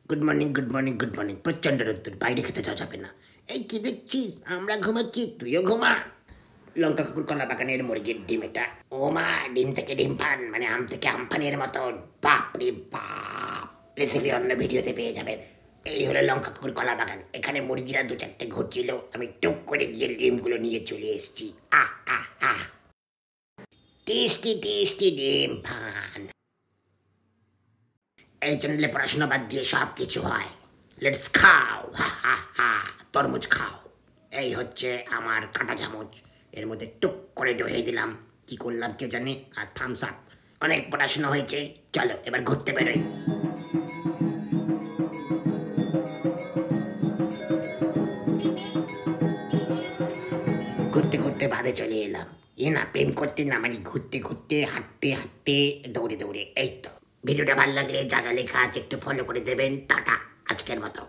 Good morning good morning good morning. প্রচণ্ড রোদ্দুর, বাইরে খেতে যাওয়া যাবে না। এই কি দেখছিস? আমরা ঘুমাচ্ছি, তুইও ঘুমা। লঙ্কা কুকুর কলা বাগানের মুরগির ডিম এটা। ও মা, ডিম থেকে ডিম ফান, মানে আম থেকে আমফানের মতন। বাপ রে বাপ! রেসিপি অন্য ভিডিওতে পেয়ে যাবেন। এই হলো লঙ্কা কুকুর কলা বাগান। এখানে মুরগিরা দু চারটে ঘুরছিল, আমি টুক করে গিয়ে ডিমগুলো নিয়ে চলে এসেছি। আহ আহ আহ, টেস্টি টেস্টি ডিম ফান। এই চ্যানেলে পড়াশোনা বাদ দিয়ে সব কিছু হয়। লেটস খাও, হা হা হা। তরমুজ খাও। এই হচ্ছে আমার কাঁটা চামচ, এর মধ্যে টুক করে ঢুকিয়ে দিলাম। কি করলাম কে জানে। আর থামস আপ। অনেক পড়াশোনা হয়েছে, চলো এবার ঘুরতে বেরোই। ঘুরতে ঘুরতে বাদে চলে এলাম। না প্রেম করতে না, মানে ঘুরতে ঘুরতে, হাঁটতে হাঁটতে, দৌড়ে দৌড়ে। এই তো ভিডিওটা ভালো লাগলে যা যা লেখা আছে একটু ফলো করে দেবেন। টাটা আজকের মতো।